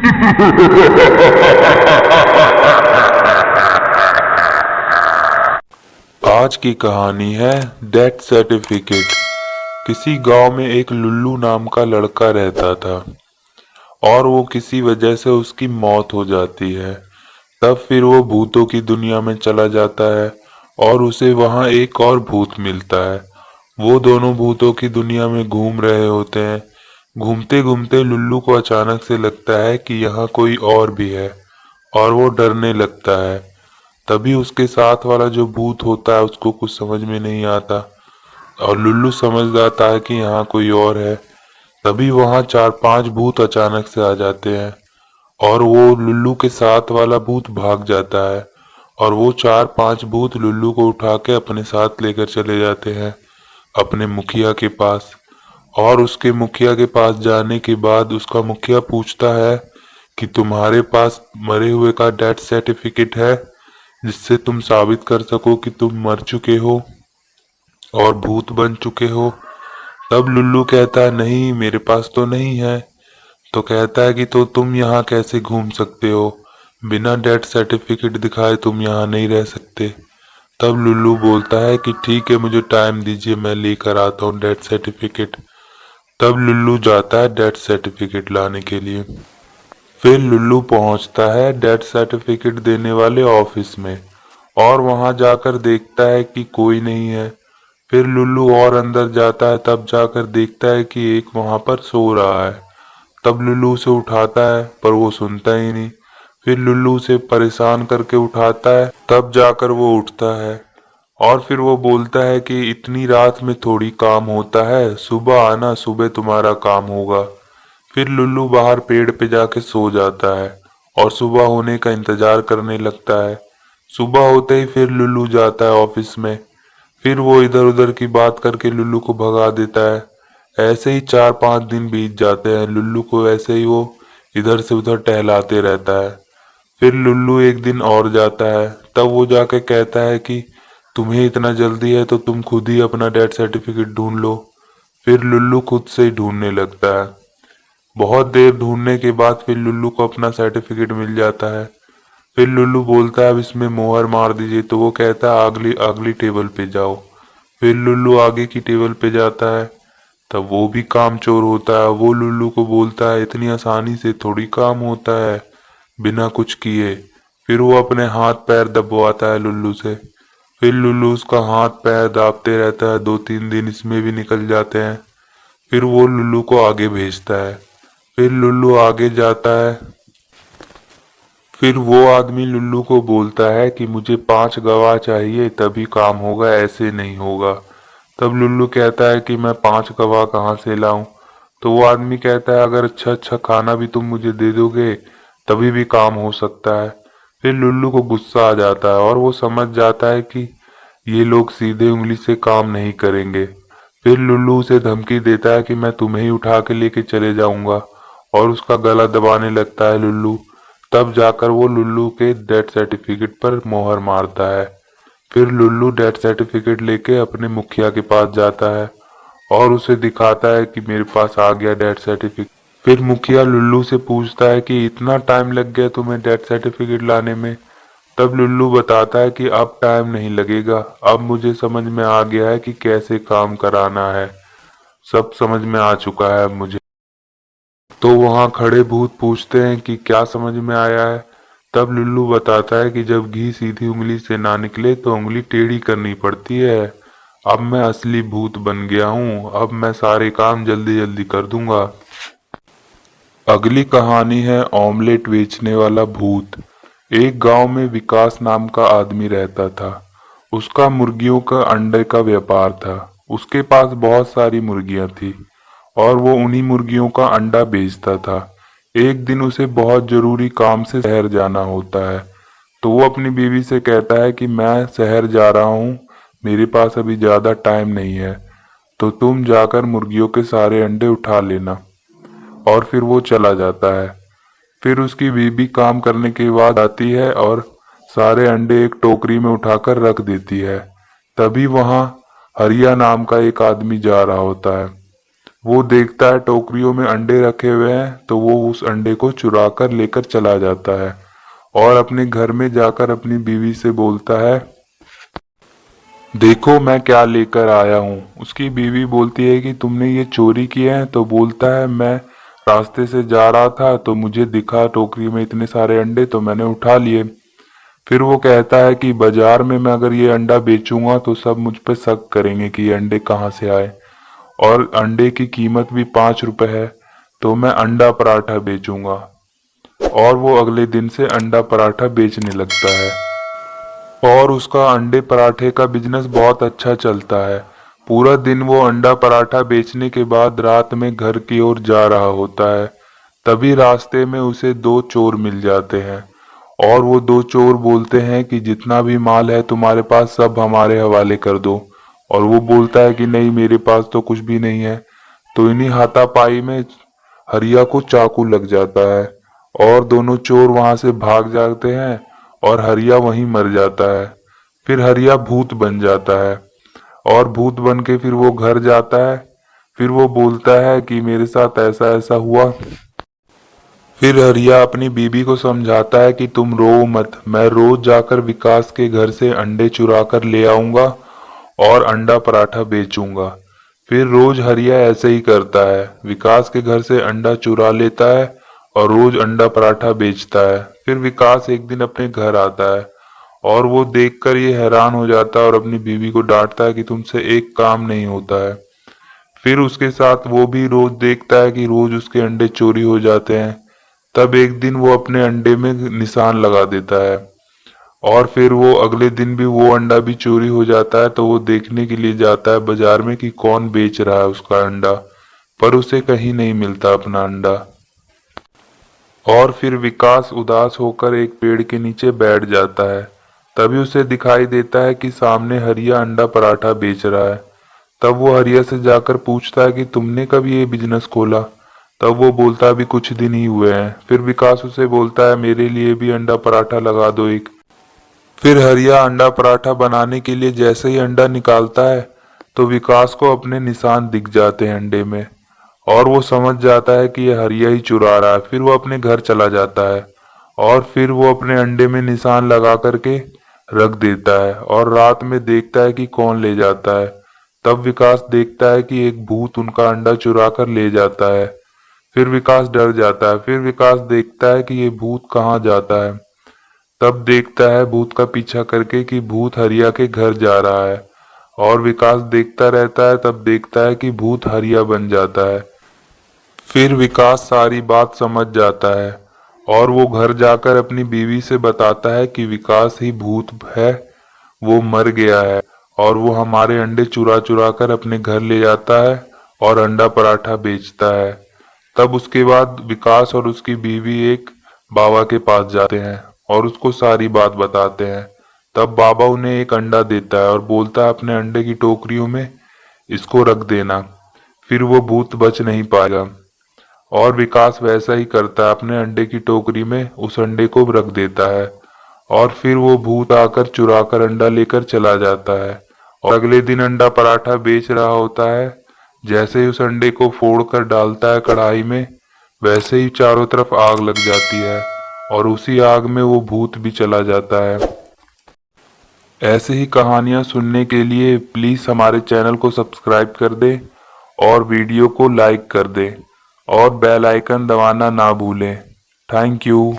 आज की कहानी है डेथ सर्टिफिकेट। किसी गांव में एक लुल्लू नाम का लड़का रहता था और वो किसी वजह से उसकी मौत हो जाती है। तब फिर वो भूतों की दुनिया में चला जाता है और उसे वहां एक और भूत मिलता है। वो दोनों भूतों की दुनिया में घूम रहे होते हैं। घूमते घूमते लुल्लू को अचानक से लगता है कि यहाँ कोई और भी है और वो डरने लगता है। तभी उसके साथ वाला जो भूत होता है उसको कुछ समझ में नहीं आता और लुल्लू समझ जाता है कि यहाँ कोई और है। तभी वहां चार पांच भूत अचानक से आ जाते हैं और वो लुल्लू के साथ वाला भूत भाग जाता है और वो चार पांच भूत लुल्लू को उठा के अपने साथ लेकर चले जाते हैं अपने मुखिया के पास। और उसके मुखिया के पास जाने के बाद उसका मुखिया पूछता है कि तुम्हारे पास मरे हुए का डेथ सर्टिफिकेट है जिससे तुम साबित कर सको कि तुम मर चुके हो और भूत बन चुके हो। तब लुल्लू कहता है नहीं, मेरे पास तो नहीं है। तो कहता है कि तो तुम यहाँ कैसे घूम सकते हो, बिना डेथ सर्टिफिकेट दिखाए तुम यहाँ नहीं रह सकते। तब लुल्लू बोलता है कि ठीक है, मुझे टाइम दीजिए, मैं लेकर आता हूँ डेथ सर्टिफिकेट। तब लुल्लू जाता है डेथ सर्टिफिकेट लाने के लिए। फिर लुल्लू पहुंचता है डेथ सर्टिफिकेट देने वाले ऑफिस में और वहां जाकर देखता है कि कोई नहीं है। फिर लुल्लू और अंदर जाता है, तब जाकर देखता है कि एक वहां पर सो रहा है। तब लुल्लू उसे उठाता है पर वो सुनता ही नहीं। फिर लुल्लू उसे परेशान करके उठाता है, तब जाकर वो उठता है और फिर वो बोलता है कि इतनी रात में थोड़ी काम होता है, सुबह आना, सुबह तुम्हारा काम होगा। फिर लुल्लू बाहर पेड़ पे जाके सो जाता है और सुबह होने का इंतजार करने लगता है। सुबह होते ही फिर लुल्लू जाता है ऑफिस में। फिर वो इधर उधर की बात करके लुल्लू को भगा देता है। ऐसे ही 4-5 दिन बीत जाते हैं। लुल्लू को ऐसे ही वो इधर से उधर टहलाते रहता है। फिर लुल्लू एक दिन और जाता है, तब वो जाके कहता है कि तुम्हें इतना जल्दी है तो तुम खुद ही अपना डेथ सर्टिफिकेट ढूंढ लो। फिर लुल्लू खुद से ही ढूंढने लगता है। बहुत देर ढूंढने के बाद फिर लुल्लू को अपना सर्टिफिकेट मिल जाता है। फिर लुल्लू बोलता है अब इसमें मोहर मार दीजिए, तो वो कहता है अगली अगली टेबल पे जाओ। फिर लुल्लू आगे की टेबल पे जाता है, तब वो भी काम चोर होता है। वो लुल्लू को बोलता है इतनी आसानी से थोड़ी काम होता है बिना कुछ किए। फिर वो अपने हाथ पैर दबवाता है लुल्लू से। फिर लुल्लू उसका हाथ पैर दाबते रहता है, 2-3 दिन इसमें भी निकल जाते हैं। फिर वो लुल्लू को आगे भेजता है। फिर लुल्लू आगे जाता है। फिर वो आदमी लुल्लू को बोलता है कि मुझे 5 गवाह चाहिए तभी काम होगा, ऐसे नहीं होगा। तब लुल्लू कहता है कि मैं 5 गवाह कहाँ से लाऊं। तो वो आदमी कहता है अगर अच्छा अच्छा खाना भी तुम मुझे दे दोगे तभी भी काम हो सकता है। फिर लुल्लू को गुस्सा आ जाता है और वो समझ जाता है कि ये लोग सीधे उंगली से काम नहीं करेंगे। फिर लुल्लू उसे धमकी देता है कि मैं तुम्हें ही उठा के लेके चले जाऊंगा और उसका गला दबाने लगता है लुल्लू। तब जाकर वो लुल्लू के डेथ सर्टिफिकेट पर मोहर मारता है। फिर लुल्लू डेथ सर्टिफिकेट लेके अपने मुखिया के पास जाता है और उसे दिखाता है कि मेरे पास आ गया डेथ सर्टिफिकेट। फिर मुखिया लुल्लू से पूछता है कि इतना टाइम लग गया तुम्हें डेथ सर्टिफिकेट लाने में। तब लुल्लू बताता है कि अब टाइम नहीं लगेगा, अब मुझे समझ में आ गया है कि कैसे काम कराना है, सब समझ में आ चुका है अब मुझे। तो वहां खड़े भूत पूछते हैं कि क्या समझ में आया है। तब लुल्लू बताता है कि जब घी सीधी उंगली से ना निकले तो उंगली टेढ़ी करनी पड़ती है। अब मैं असली भूत बन गया हूँ, अब मैं सारे काम जल्दी जल्दी कर दूंगा। अगली कहानी है ऑमलेट बेचने वाला भूत। एक गांव में विकास नाम का आदमी रहता था। उसका मुर्गियों का अंडे का व्यापार था। उसके पास बहुत सारी मुर्गियां थी और वो उन्हीं मुर्गियों का अंडा बेचता था। एक दिन उसे बहुत जरूरी काम से शहर जाना होता है, तो वो अपनी बीवी से कहता है कि मैं शहर जा रहा हूँ, मेरे पास अभी ज्यादा टाइम नहीं है, तो तुम जाकर मुर्गियों के सारे अंडे उठा लेना। और फिर वो चला जाता है। फिर उसकी बीबी काम करने के बाद आती है और सारे अंडे एक टोकरी में उठाकर रख देती है। तभी वहां हरिया नाम का एक आदमी जा रहा होता है। वो देखता है टोकरियों में अंडे रखे हुए हैं तो वो उस अंडे को चुरा कर लेकर चला जाता है और अपने घर में जाकर अपनी बीवी से बोलता है, देखो मैं क्या लेकर आया हूँ। उसकी बीवी बोलती है कि तुमने ये चोरी किए हैं? तो बोलता है, मैं रास्ते से जा रहा था तो मुझे दिखा टोकरी में इतने सारे अंडे तो मैंने उठा लिए। फिर वो कहता है कि बाजार में मैं अगर ये अंडा बेचूंगा तो सब मुझ पे शक करेंगे कि ये अंडे कहाँ से आए, और अंडे की कीमत भी 5 रुपए है, तो मैं अंडा पराठा बेचूंगा। और वो अगले दिन से अंडा पराठा बेचने लगता है और उसका अंडे पराठे का बिजनेस बहुत अच्छा चलता है। पूरा दिन वो अंडा पराठा बेचने के बाद रात में घर की ओर जा रहा होता है। तभी रास्ते में उसे 2 चोर मिल जाते हैं और वो 2 चोर बोलते हैं कि जितना भी माल है तुम्हारे पास सब हमारे हवाले कर दो। और वो बोलता है कि नहीं, मेरे पास तो कुछ भी नहीं है। तो इन्हीं हाथापाई में हरिया को चाकू लग जाता है और दोनों चोर वहां से भाग जाते हैं और हरिया वहीं मर जाता है। फिर हरिया भूत बन जाता है और भूत बन के फिर वो घर जाता है। फिर वो बोलता है कि मेरे साथ ऐसा ऐसा हुआ। फिर हरिया अपनी बीबी को समझाता है कि तुम रो मत, मैं रोज जाकर विकास के घर से अंडे चुरा कर ले आऊंगा और अंडा पराठा बेचूंगा। फिर रोज हरिया ऐसे ही करता है, विकास के घर से अंडा चुरा लेता है और रोज अंडा पराठा बेचता है। फिर विकास एक दिन अपने घर आता है और वो देखकर ये हैरान हो जाता है और अपनी बीवी को डांटता है कि तुमसे एक काम नहीं होता है। फिर उसके साथ वो भी रोज देखता है कि रोज उसके अंडे चोरी हो जाते हैं। तब एक दिन वो अपने अंडे में निशान लगा देता है और फिर वो अगले दिन भी वो अंडा भी चोरी हो जाता है। तो वो देखने के लिए जाता है बाजार में कि कौन बेच रहा है उसका अंडा, पर उसे कहीं नहीं मिलता अपना अंडा। और फिर विकास उदास होकर एक पेड़ के नीचे बैठ जाता है। तभी उसे दिखाई देता है कि सामने हरिया अंडा पराठा बेच रहा है। तब वो हरिया से जाकर पूछता है कि तुमने कब ये बिजनेस खोला? तब वो बोलता है अभी कुछ दिन ही हुए हैं। फिर विकास उसे बोलता है मेरे लिए भी अंडा पराठा लगा दो एक। फिर हरिया अंडा पराठा बनाने के लिए जैसे ही अंडा निकालता है तो विकास को अपने निशान दिख जाते हैं अंडे में और वो समझ जाता है कि ये हरिया ही चुरा रहा है। फिर वो अपने घर चला जाता है और फिर वो अपने अंडे में निशान लगा करके रख देता है और रात में देखता है कि कौन ले जाता है। तब विकास देखता है कि एक भूत उनका अंडा चुरा कर ले जाता है। फिर विकास डर जाता है। फिर विकास देखता है कि ये भूत कहाँ जाता है। तब देखता है भूत का पीछा करके कि भूत हरिया के घर जा रहा है और विकास देखता रहता है। तब देखता है कि भूत हरिया बन जाता है। फिर विकास सारी बात समझ जाता है और वो घर जाकर अपनी बीवी से बताता है कि विकास ही भूत है, वो मर गया है और वो हमारे अंडे चुरा चुरा कर अपने घर ले जाता है और अंडा पराठा बेचता है। तब उसके बाद विकास और उसकी बीवी एक बाबा के पास जाते हैं और उसको सारी बात बताते हैं। तब बाबा उन्हें एक अंडा देता है और बोलता है अपने अंडे की टोकरियों में इसको रख देना, फिर वो भूत बच नहीं पाएगा। और विकास वैसा ही करता है, अपने अंडे की टोकरी में उस अंडे को रख देता है और फिर वो भूत आकर चुरा कर अंडा लेकर चला जाता है और अगले दिन अंडा पराठा बेच रहा होता है। जैसे ही उस अंडे को फोड़कर डालता है कढ़ाई में, वैसे ही चारों तरफ आग लग जाती है और उसी आग में वो भूत भी चला जाता है। ऐसे ही कहानियां सुनने के लिए प्लीज हमारे चैनल को सब्सक्राइब कर दे और वीडियो को लाइक कर दे और बेल आइकन दबाना ना भूलें। Thank you.